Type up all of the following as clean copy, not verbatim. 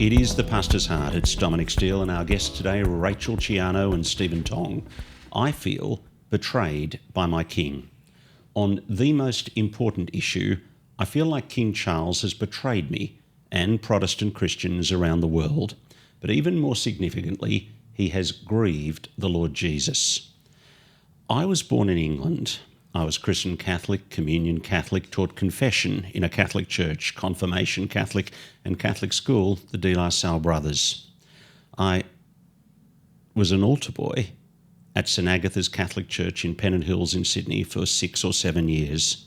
It is the Pastor's Heart. It's Dominic Steele and our guests today are Rachel Ciano and Stephen Tong. I feel betrayed by my king. On the most important issue, I feel like King Charles has betrayed me and Protestant Christians around the world. But even more significantly, he has grieved the Lord Jesus. I was born in England. I was Christian Catholic, Communion Catholic, taught confession in a Catholic church, Confirmation Catholic and Catholic school, the De La Salle Brothers. I was an altar boy at St Agatha's Catholic Church in Pennant Hills in Sydney for 6 or 7 years,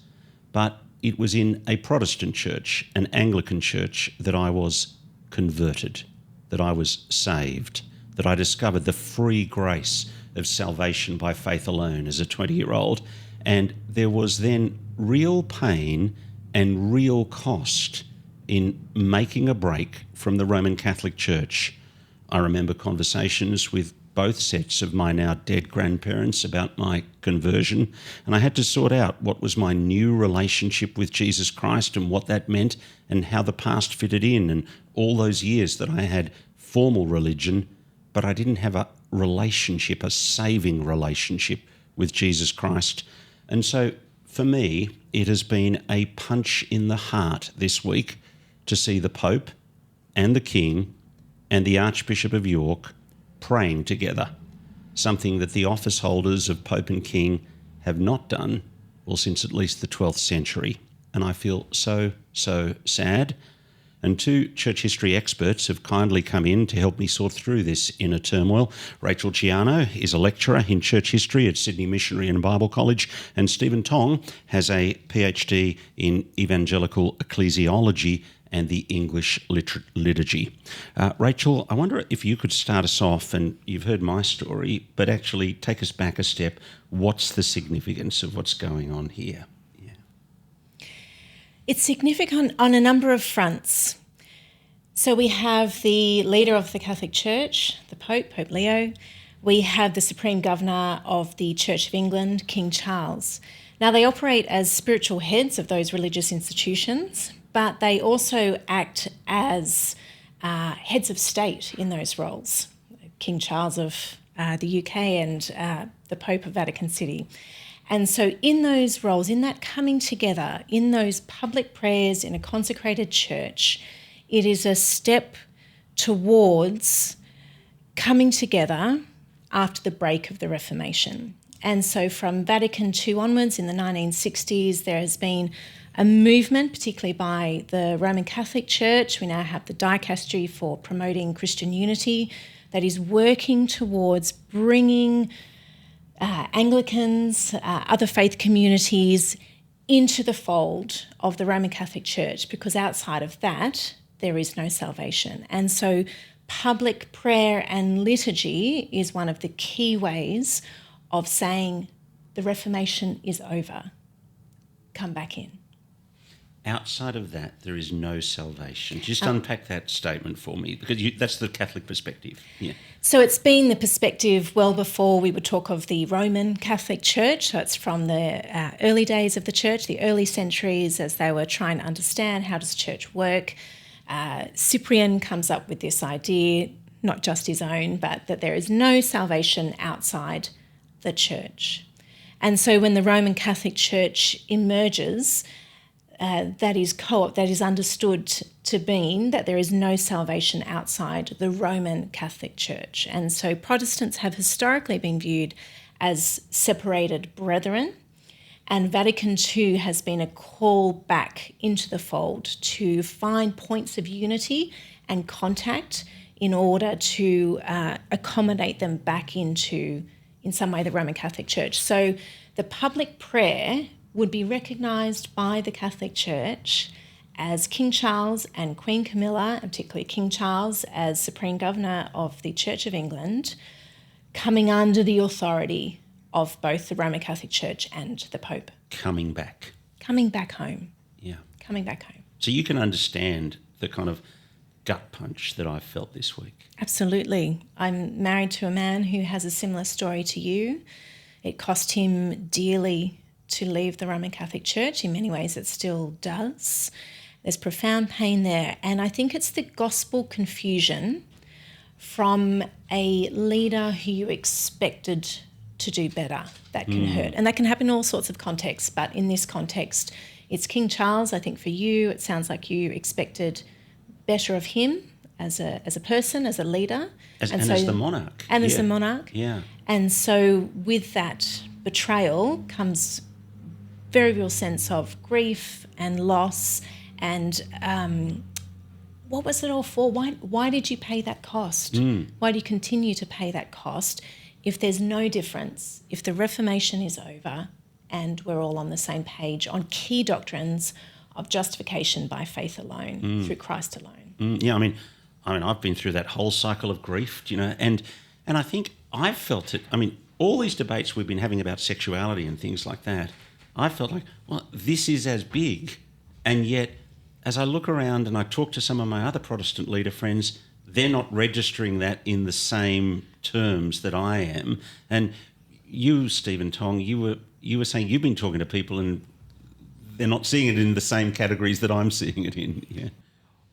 but it was in a Protestant church, an Anglican church, that I was converted, that I was saved, that I discovered the free grace of salvation by faith alone as a 20-year-old. And there was then real pain and real cost in making a break from the Roman Catholic Church. I remember conversations with both sets of my now dead grandparents about my conversion, and I had to sort out what was my new relationship with Jesus Christ and what that meant and how the past fitted in, and all those years that I had formal religion, but I didn't have a relationship, a saving relationship with Jesus Christ. And so for me, it has been a punch in the heart this week to see the Pope and the King and the Archbishop of York praying together, something that the office holders of Pope and King have not done, well, since at least the 12th century. And I feel so sad. And two church history experts have kindly come in to help me sort through this inner turmoil. Rachel Ciano is a lecturer in church history at Sydney Missionary and Bible College, and Stephen Tong has a PhD in evangelical ecclesiology and the English liturgy. Rachel, I wonder if you could start us off, and you've heard my story, but actually take us back a step. What's the significance of what's going on here? It's significant on a number of fronts. So we have the leader of the Catholic Church, the Pope, Pope Leo. We have the Supreme Governor of the Church of England, King Charles. Now, they operate as spiritual heads of those religious institutions, but they also act as heads of state in those roles. King Charles of the UK and the Pope of Vatican City. And so in those roles, in that coming together, in those public prayers in a consecrated church, it is a step towards coming together after the break of the Reformation. And so from Vatican II onwards in the 1960s, there has been a movement, particularly by the Roman Catholic Church. We now have the dicastery for promoting Christian unity that is working towards bringing Anglicans, other faith communities into the fold of the Roman Catholic Church, because outside of that, there is no salvation. And so public prayer and liturgy is one of the key ways of saying the Reformation is over. Come back in. Outside of that, there is no salvation. Just unpack that statement for me, because that's the Catholic perspective. Yeah. So it's been the perspective well before we would talk of the Roman Catholic Church. So it's from the early days of the church, the early centuries, as they were trying to understand how does church work. Cyprian comes up with this idea, not just his own, but that there is no salvation outside the church. And so when the Roman Catholic Church emerges, that is understood to mean that there is no salvation outside the Roman Catholic Church. And so Protestants have historically been viewed as separated brethren, and Vatican II has been a call back into the fold to find points of unity and contact in order to accommodate them back into, in some way, the Roman Catholic Church. So the public prayer would be recognised by the Catholic Church as King Charles and Queen Camilla, and particularly King Charles as Supreme Governor of the Church of England, coming under the authority of both the Roman Catholic Church and the Pope. Coming back. Coming back home. Yeah. Coming back home. So you can understand the kind of gut punch that I felt this week. Absolutely. I'm married to a man who has a similar story to you. It cost him dearly to leave the Roman Catholic Church. In many ways, it still does. There's profound pain there. And I think it's the gospel confusion from a leader who you expected to do better that can hurt. And that can happen in all sorts of contexts. But in this context, it's King Charles. I think for you, it sounds like you expected better of him as a person, as a leader. As the monarch. And as the monarch. Yeah. And so with that betrayal comes very real sense of grief and loss and what was it all for? Why did you pay that cost? Why do you continue to pay that cost if there's no difference, if the Reformation is over and we're all on the same page on key doctrines of justification by faith alone, through Christ alone? Yeah, I mean, I've been through that whole cycle of grief, and I think I've felt it. I mean, all these debates we've been having about sexuality and things like that, I felt like, well, this is as big, and yet as I look around and I talk to some of my other Protestant leader friends, they're not registering that in the same terms that I am. And you, Stephen Tong, you were saying you've been talking to people and they're not seeing it in the same categories that I'm seeing it in. Yeah.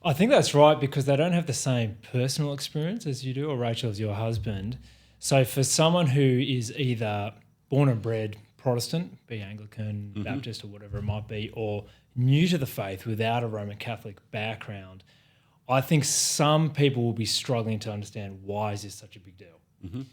I think that's right because they don't have the same personal experience as you do, or Rachel as your husband. So for someone who is either born and bred Protestant, be Anglican, Baptist or whatever it might be, or new to the faith without a Roman Catholic background, I think some people will be struggling to understand why is this such a big deal.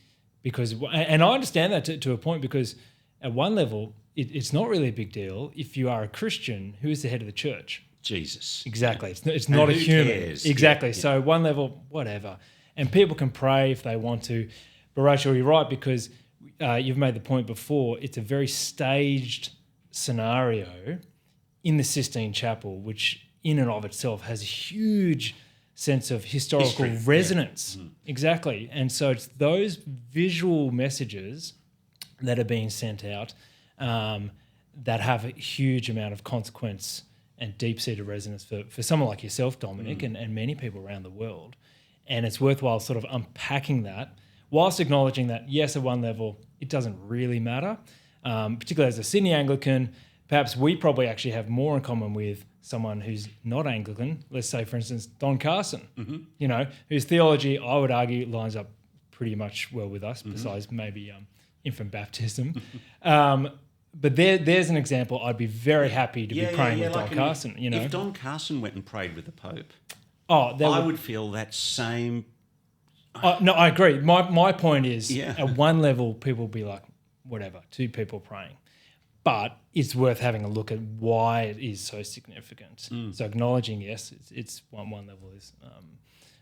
Because, and I understand that to a point, because at one level, it's not really a big deal if you are a Christian who is the head of the church. Jesus. Exactly. It's not a human. Cares? Exactly. Yeah. So one level, whatever. And people can pray if they want to. But Rachel, you're right, because you've made the point before, it's a very staged scenario in the Sistine Chapel, which in and of itself has a huge sense of historical resonance. Yeah. Exactly. And so it's those visual messages that are being sent out that have a huge amount of consequence and deep-seated resonance for someone like yourself, Dominic, and many people around the world. And it's worthwhile sort of unpacking that whilst acknowledging that, yes, at one level, it doesn't really matter. Particularly as a Sydney Anglican, perhaps we probably actually have more in common with someone who's not Anglican. Let's say, for instance, Don Carson, whose theology, I would argue, lines up pretty much well with us, besides maybe infant baptism. But there's an example. I'd be very happy to be praying with Don Carson. If Don Carson went and prayed with the Pope, I would feel that same. No, I agree. My point is, at one level, people will be like, whatever, two people praying. But it's worth having a look at why it is so significant. So acknowledging, yes, it's one level is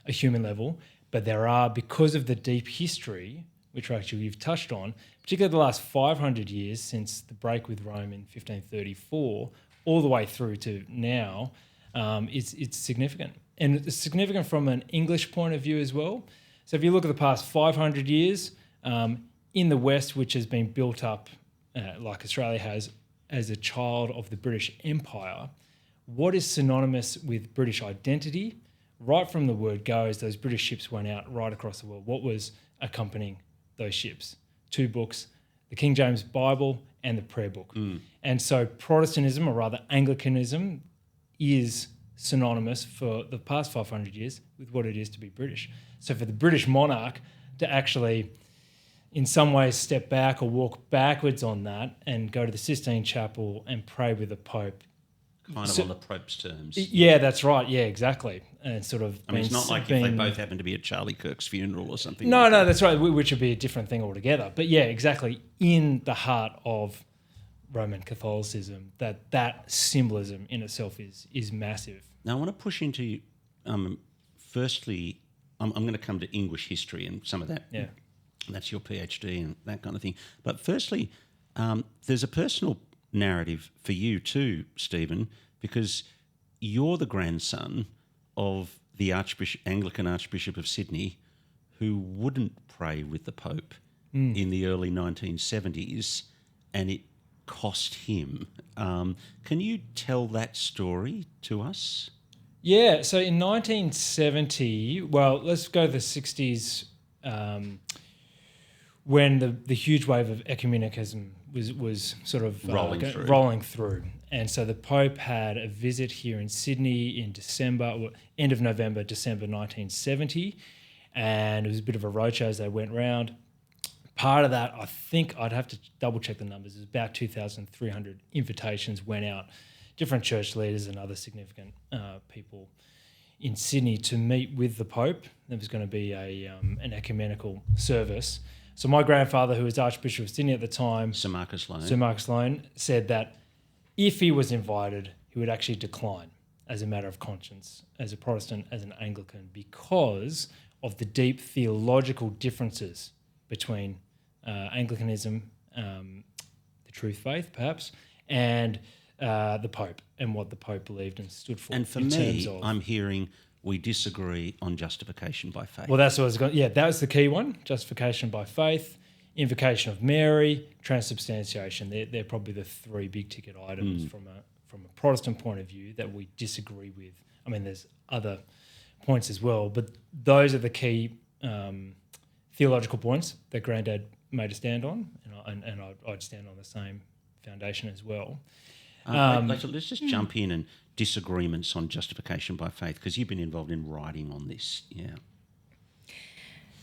a human level, but there are, because of the deep history, which actually you've touched on, particularly the last 500 years since the break with Rome in 1534, all the way through to now, it's significant. And it's significant from an English point of view as well. So if you look at the past 500 years, in the West, which has been built up like Australia has as a child of the British Empire, what is synonymous with British identity? Right from the word go, as those British ships went out right across the world, what was accompanying those ships? 2 books, the King James Bible and the prayer book. And so Protestantism, or rather Anglicanism, is synonymous for the past 500 years with what it is to be British. So for the British monarch to actually, in some ways, step back or walk backwards on that and go to the Sistine Chapel and pray with the Pope. Kind of on the Pope's terms. Yeah, that's right. Yeah, exactly. And sort of. I mean, it's not like if they both happen to be at Charlie Kirk's funeral or something. No, that's right, which would be a different thing altogether. But yeah, exactly. In the heart of Roman Catholicism, that symbolism in itself is massive. Now, I want to push into, firstly, I'm going to come to English history and some of that. Yeah. That's your PhD and that kind of thing. But firstly, there's a personal narrative for you too, Stephen, because you're the grandson of the Anglican Archbishop of Sydney who wouldn't pray with the Pope in the early 1970s, and it cost him. Can you tell that story to us? Yeah, so in 1970, well, let's go to the 60s. when the huge wave of ecumenicism was sort of rolling through. And so the Pope had a visit here in Sydney in end of November, December 1970, and it was a bit of a roadshow as they went round. Part of that, I think I'd have to double check the numbers, it was about 2,300 invitations went out, different church leaders and other significant people in Sydney to meet with the Pope. There was going to be an ecumenical service. So my grandfather, who was Archbishop of Sydney at the time, Sir Marcus Loane, said that if he was invited, he would actually decline as a matter of conscience, as a Protestant, as an Anglican, because of the deep theological differences between Anglicanism, the truth faith perhaps, and the Pope and what the Pope believed and stood for. And for me, I'm hearing we disagree on justification by faith. Well, that's what I was going. Yeah, that was the key one: justification by faith, invocation of Mary, transubstantiation. They're probably the three big ticket items from a Protestant point of view that we disagree with. I mean, there's other points as well, but those are the key theological points that Grandad made a stand on, and I'd stand on the same foundation as well. Let's just jump in and disagreements on justification by faith, because you've been involved in writing on this. Yeah.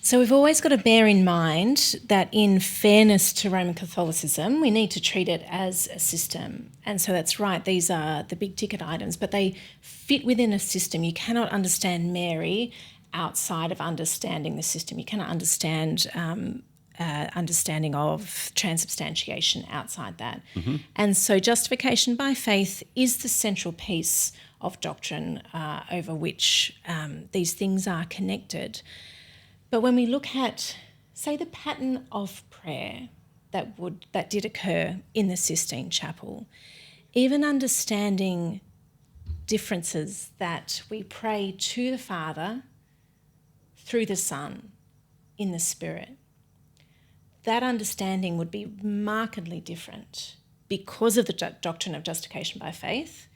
So we've always got to bear in mind that in fairness to Roman Catholicism, we need to treat it as a system. And so that's right, these are the big ticket items, but they fit within a system. You cannot understand Mary outside of understanding the system. You cannot understand understanding of transubstantiation outside that. Mm-hmm. And so justification by faith is the central piece of doctrine over which these things are connected. But when we look at, say, the pattern of prayer that did occur in the Sistine Chapel, even understanding differences that we pray to the Father through the Son in the Spirit, that understanding would be markedly different because of the doctrine of justification by faith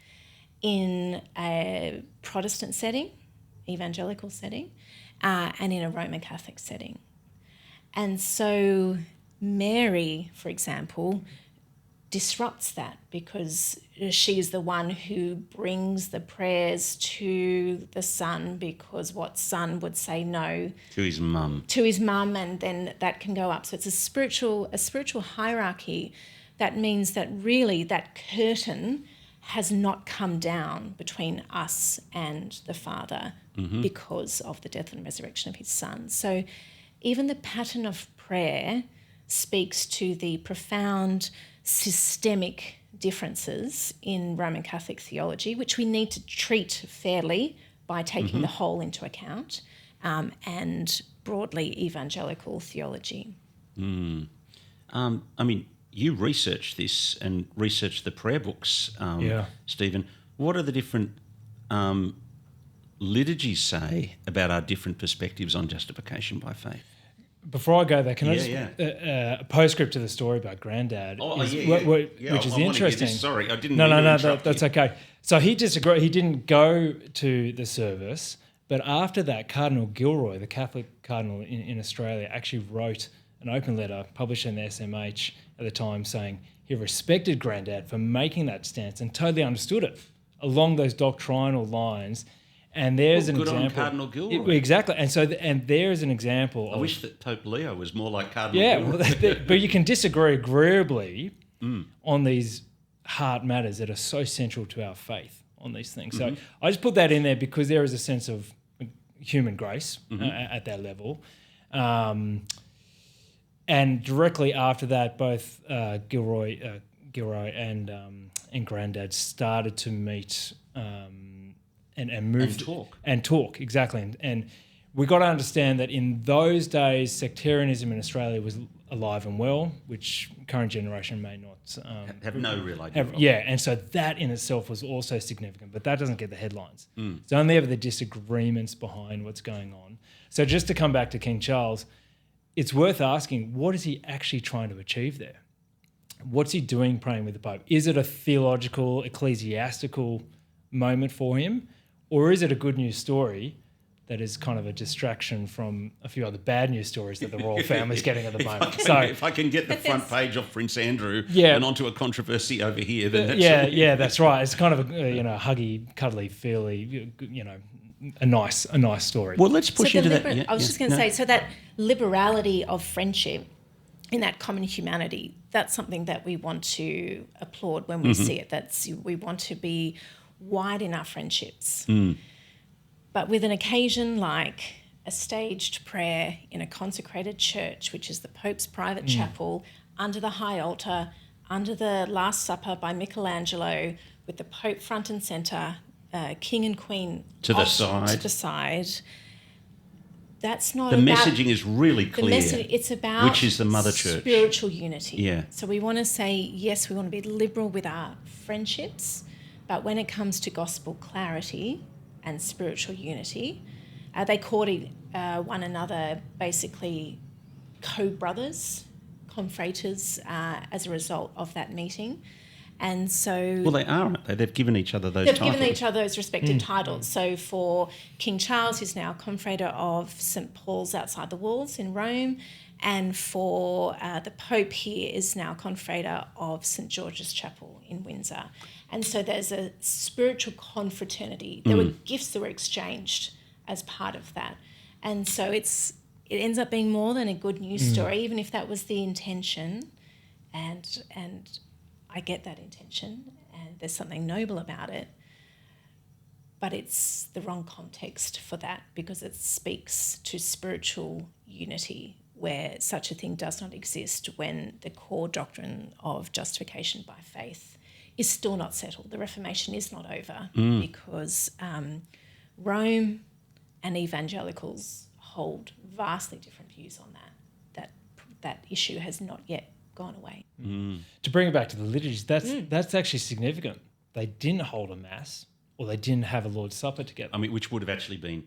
in a Protestant setting, evangelical setting, and in a Roman Catholic setting. And so Mary, for example, disrupts that because she is the one who brings the prayers to the Son, because what Son would say no to his mum, and then that can go up. So it's a spiritual hierarchy that means that really that curtain has not come down between us and the Father because of the death and resurrection of his Son. So even the pattern of prayer speaks to the profound systemic differences in Roman Catholic theology, which we need to treat fairly by taking the whole into account, and broadly evangelical theology. I mean, you researched this and researched the prayer books, Stephen. What are the different liturgies say about our different perspectives on justification by faith? Before I go there, can I just a postscript to the story about Grandad, which is interesting. Sorry, I didn't. No, that's okay. So he disagreed. He didn't go to the service, but after that, Cardinal Gilroy, the Catholic cardinal in Australia, actually wrote an open letter published in the SMH at the time, saying he respected Grandad for making that stance and totally understood it along those doctrinal lines. And there's an example. On Cardinal Gilroy. Exactly. And so, and there's an example. I wish that Pope Leo was more like Cardinal Gilroy. Well, but you can disagree agreeably on these heart matters that are so central to our faith on these things. So I just put that in there because there is a sense of human grace at that level. And directly after that, both Gilroy and Grandad started to meet and move and talk exactly. And we got to understand that in those days, sectarianism in Australia was alive and well, which current generation may not have no real idea. And so that in itself was also significant, but that doesn't get the headlines. It's only ever the disagreements behind what's going on. So just to come back to King Charles, it's worth asking, what is he actually trying to achieve there? What's he doing praying with the Pope? Is it a theological, ecclesiastical moment for him? Or is it a good news story that is kind of a distraction from a few other bad news stories that the royal family's getting at the moment. If I can get the front page of Prince Andrew and onto a controversy over here, then that's that's right. It's kind of a huggy, cuddly, feely, a nice story. Well, let's push into that. I was just going to say, so that liberality of friendship in that common humanity, that's something that we want to applaud when we see it. We want to be wide in our friendships. But with an occasion like a staged prayer in a consecrated church, which is the Pope's private chapel, under the high altar, under the Last Supper by Michelangelo, with the Pope front and centre, King and Queen to the side. That's not the messaging is really clear. It's about which is the Mother Church. Spiritual unity. Yeah. So we want to say, yes, we want to be liberal with our friendships, but when it comes to gospel clarity and spiritual unity, they court one another basically co-brothers, confraters, as a result of that meeting. And so... Well, they are, aren't they? They've given each other those titles. They've given each other those respective titles. So for King Charles, who's now confrater of St. Paul's outside the walls in Rome, and for the Pope here is now confrater of St. George's Chapel in Windsor. And so there's a spiritual confraternity. There were gifts that were exchanged as part of that. And so it ends up being more than a good news story, even if that was the intention. And I get that intention, and there's something noble about it, but it's the wrong context for that, because it speaks to spiritual unity where such a thing does not exist when the core doctrine of justification by faith is still not settled. The Reformation is not over because Rome and evangelicals hold vastly different views on that issue has not yet gone away. To bring it back to the liturgies, that's actually significant. They didn't hold a mass, or they didn't have a Lord's Supper together. I mean, which would have actually been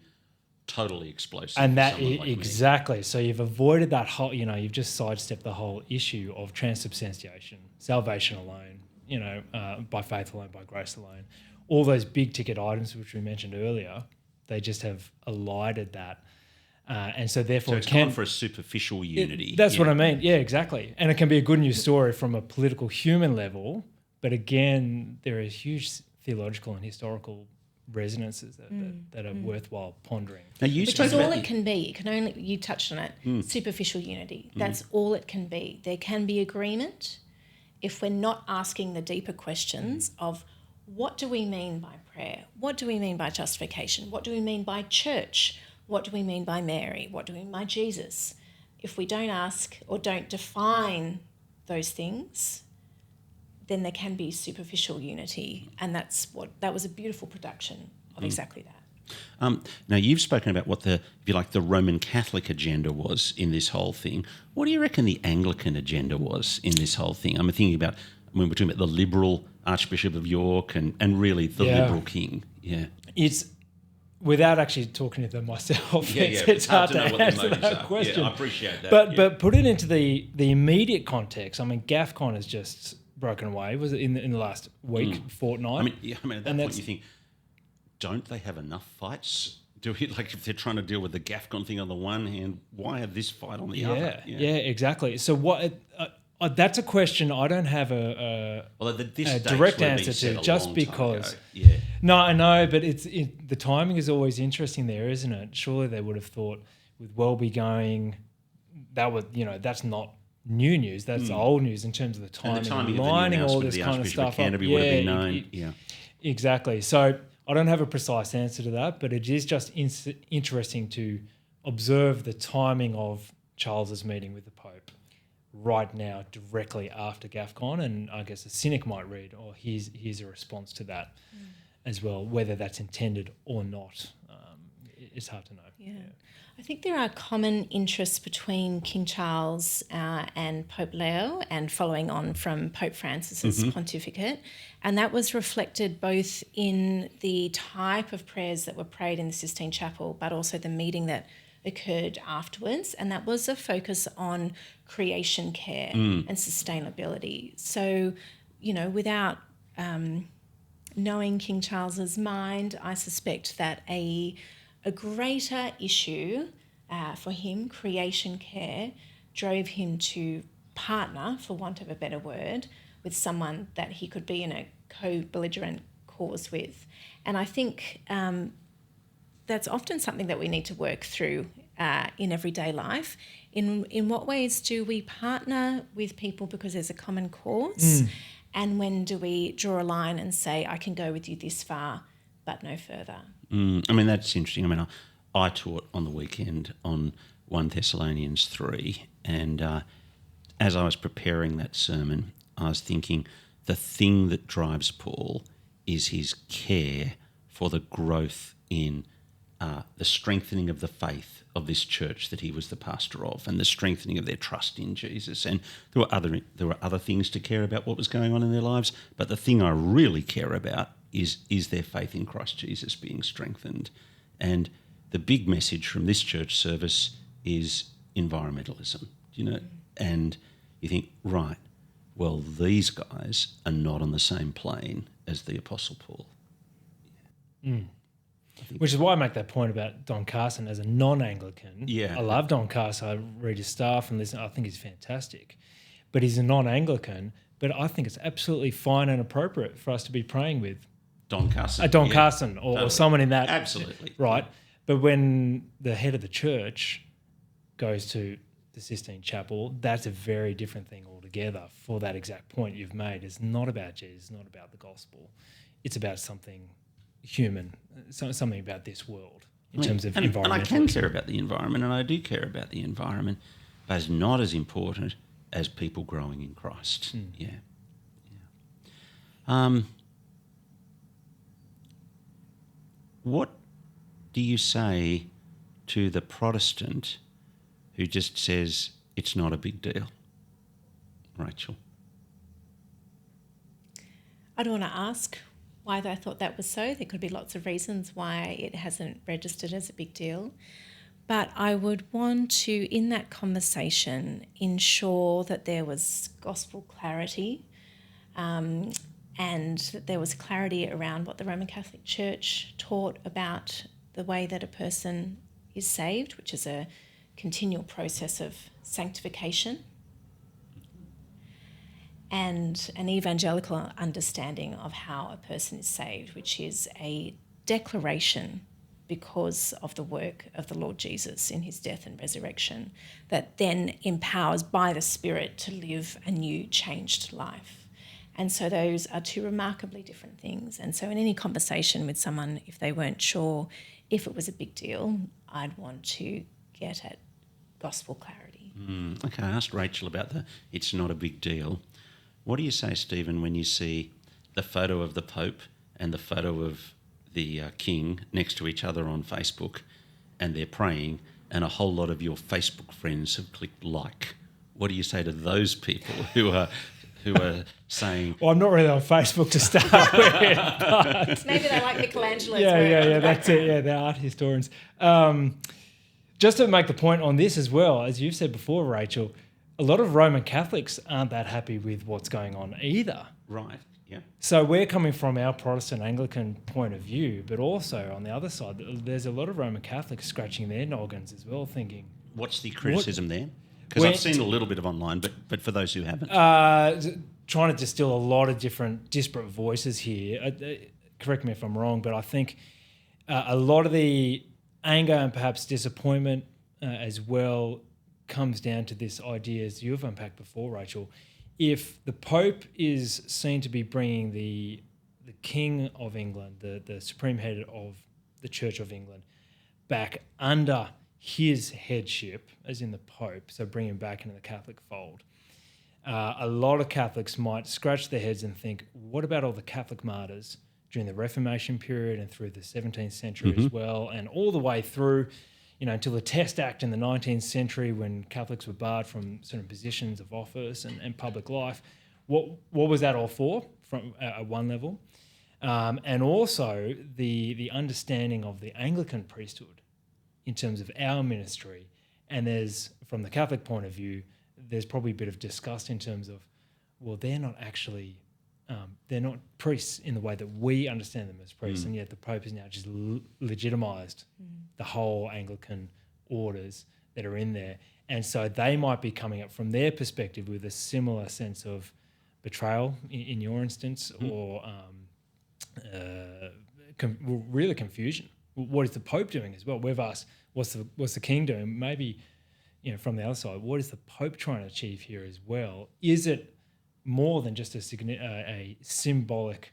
totally explosive. And that exactly. So you've avoided that whole. You've just sidestepped the whole issue of transubstantiation, salvation alone. By faith alone, by grace alone. All those big ticket items which we mentioned earlier, they just have elided that. And so therefore it's gone for a superficial unity. That's what I mean. Yeah, exactly. And it can be a good news story from a political human level, but again, there are huge theological and historical resonances that are worthwhile pondering. Now, which is all it can be. It can only, you touched on it, superficial unity. That's all it can be. There can be agreement if we're not asking the deeper questions of what do we mean by prayer? What do we mean by justification? What do we mean by church? What do we mean by Mary? What do we mean by Jesus? If we don't ask or don't define those things, then there can be superficial unity. And that was a beautiful production of exactly that. Now, you've spoken about what the Roman Catholic agenda was in this whole thing. What do you reckon the Anglican agenda was in this whole thing? I'm thinking about when we're talking about the liberal Archbishop of York and really the liberal king. Yeah. It's... Without actually talking to them myself, it's hard to answer that question. Yeah, I appreciate that. But put it into the immediate context. I mean, GAFCON has just broken away. Was it in the last week, fortnight? I mean, at that point you think, don't they have enough fights? If they're trying to deal with the GAFCON thing on the one hand, why have this fight on the other? Yeah, exactly. So what? That's a question I don't have a direct answer to, just because. Yeah. No, I know, but the timing is always interesting there, isn't it? Surely they would have thought with Welby going, that's not new news. That's old news in terms of the timing. And the timing lining of all the this kind of Archbishop stuff of Canterbury up. would have been known. Exactly. So I don't have a precise answer to that, but it is just interesting to observe the timing of Charles's meeting with the Pope right now, directly after GAFCON, and I guess a cynic might read, here's a response to that as well. Whether that's intended or not, it's hard to know. Yeah. I think there are common interests between King Charles and Pope Leo, and following on from Pope Francis's pontificate, and that was reflected both in the type of prayers that were prayed in the Sistine Chapel, but also the meeting that occurred afterwards, and that was a focus on creation care and sustainability. So, without knowing King Charles's mind, I suspect that a a greater issue for him, creation care, drove him to partner, for want of a better word, with someone that he could be in a co-belligerent cause with. And I think that's often something that we need to work through in everyday life. In what ways do we partner with people because there's a common cause? And when do we draw a line and say, I can go with you this far, but no further? I mean, that's interesting. I mean, I taught on the weekend on 1 Thessalonians 3, and as I was preparing that sermon, I was thinking the thing that drives Paul is his care for the growth in the strengthening of the faith of this church that he was the pastor of, and the strengthening of their trust in Jesus. And there were other things to care about what was going on in their lives, but the thing I really care about is their faith in Christ Jesus being strengthened. And the big message from this church service is environmentalism, and you think, right, well, these guys are not on the same plane as the Apostle Paul. Which is why I make that point about Don Carson as a non-Anglican. Yeah. I love Don Carson. I read his stuff and listen. I think he's fantastic. But he's a non-Anglican, but I think it's absolutely fine and appropriate for us to be praying with Don Carson. Carson or Totally. someone in that. Absolutely. Right. But when the head of the church goes to the Sistine Chapel, that's a very different thing altogether for that exact point you've made. It's not about Jesus, it's not about the gospel. It's about something human, something about this world in terms of environment. And I can care about the environment, and I do care about the environment, but it's not as important as people growing in Christ. What do you say to the Protestant who just says it's not a big deal? Rachel? I don't want to ask why they thought that was so. There could be lots of reasons why it hasn't registered as a big deal. But I would want to, in that conversation, ensure that there was gospel clarity and that there was clarity around what the Roman Catholic Church taught about the way that a person is saved, which is a continual process of sanctification, and an evangelical understanding of how a person is saved, which is a declaration because of the work of the Lord Jesus in his death and resurrection that then empowers by the Spirit to live a new, changed life. And so those are two remarkably different things. And so in any conversation with someone, if they weren't sure if it was a big deal, I'd want to get at gospel clarity. Okay, I asked Rachel about it's not a big deal. What do you say, Stephen, when you see the photo of the Pope and the photo of the King next to each other on Facebook, and they're praying, and a whole lot of your Facebook friends have clicked like? What do you say to those people who are saying... Well, I'm not really on Facebook to start with. But Maybe they like Michelangelo's yeah, work. that's it. Yeah, they're art historians. Just to make the point on this as well, as you've said before, Rachel, a lot of Roman Catholics aren't that happy with what's going on either. Right, yeah. So we're coming from our Protestant Anglican point of view, but also on the other side, there's a lot of Roman Catholics scratching their noggins as well, thinking... What's the criticism there? Because I've seen a little bit of online, but for those who haven't. Trying to distill a lot of different disparate voices here. Correct me if I'm wrong, but I think a lot of the anger and perhaps disappointment as well comes down to this idea, as you've unpacked before, Rachel. If the Pope is seen to be bringing the King of England, the supreme head of the Church of England, back under his headship, as in the Pope, so bring him back into the Catholic fold, a lot of Catholics might scratch their heads and think, what about all the Catholic martyrs during the Reformation period and through the 17th century as well, and all the way through, until the Test Act in the 19th century, when Catholics were barred from certain positions of office and public life. What was that all for, from at one level? And also the understanding of the Anglican priesthood in terms of our ministry. And there's, from the Catholic point of view, there's probably a bit of disgust in terms of, well, they're not actually they're not priests in the way that we understand them as priests, and yet the Pope has now just legitimised the whole Anglican orders that are in there. And so they might be coming up from their perspective with a similar sense of betrayal in your instance, or really confusion. What is the Pope doing as well? We've asked, what's the King doing? Maybe, from the other side, what is the Pope trying to achieve here as well? Is it more than just a symbolic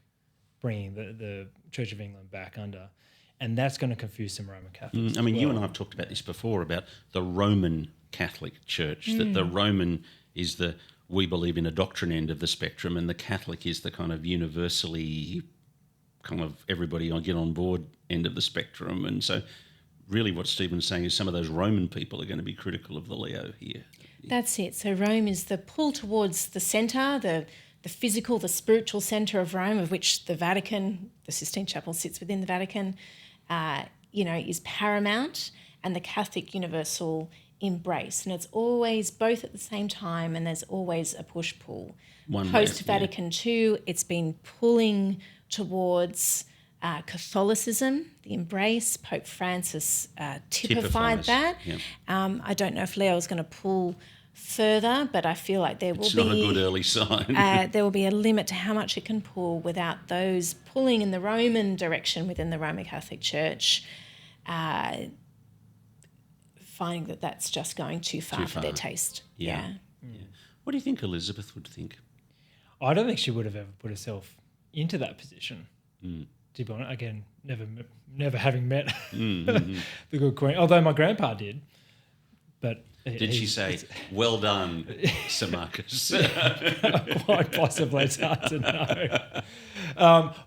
bringing the Church of England back under? And that's going to confuse some Roman Catholics. You and I have talked about this before, about the Roman Catholic Church, that the Roman is we believe in a doctrine end of the spectrum, and the Catholic is the kind of universally kind of everybody get on board end of the spectrum. And so really what Stephen's saying is some of those Roman people are going to be critical of the Leo here. That's it. So Rome is the pull towards the centre, the physical, the spiritual centre of Rome, of which the Vatican, the Sistine Chapel sits within the Vatican, is paramount, and the Catholic universal embrace. And it's always both at the same time, and there's always a push-pull. Post-Vatican II, it's been pulling towards Catholicism, the embrace. Pope Francis typified that. Yep. I don't know if Leo is going to pull further, but I feel like It's not a good early sign. There will be a limit to how much it can pull without those pulling in the Roman direction within the Roman Catholic Church, finding that that's just going too far for their taste. Yeah. What do you think Elizabeth would think? I don't think she would have ever put herself into that position. To be honest, again, never having met the good Queen, although my grandpa did. But did she say, "Well done, Sir Marcus"? Quite possibly, it's hard to know.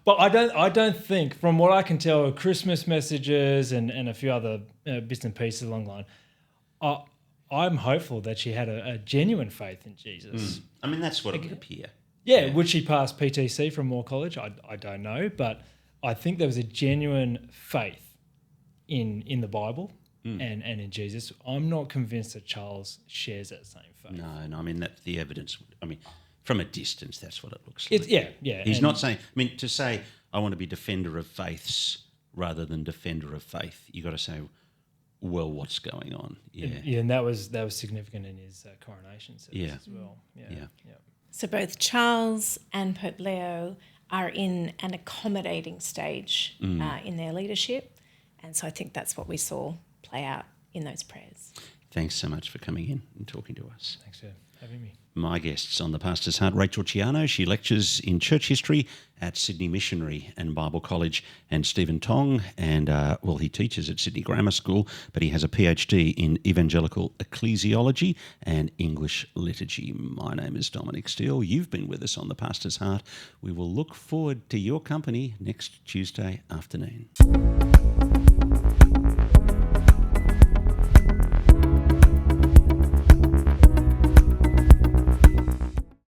But I don't think, from what I can tell, of Christmas messages and a few other bits and pieces along the line, I'm hopeful that she had a genuine faith in Jesus. That's what it would appear. Yeah, would she pass PTC from Moore College? I don't know, but I think there was a genuine faith in the Bible and in Jesus. I'm not convinced that Charles shares that same faith. No, that's the evidence. From a distance, that's what it looks like. Yeah. He's not saying, to say, I want to be defender of faiths rather than defender of faith, you got to say, well, what's going on? Yeah. And that was significant in his coronation service as well. Yeah. So both Charles and Pope Leo are in an accommodating stage in their leadership. And so I think that's what we saw play out in those prayers. Thanks so much for coming in and talking to us. Thanks for having me. My guests on The Pastor's Heart, Rachel Ciano. She lectures in church history at Sydney Missionary and Bible College, and Stephen Tong. And, he teaches at Sydney Grammar School, but he has a PhD in evangelical ecclesiology and English liturgy. My name is Dominic Steele. You've been with us on The Pastor's Heart. We will look forward to your company next Tuesday afternoon.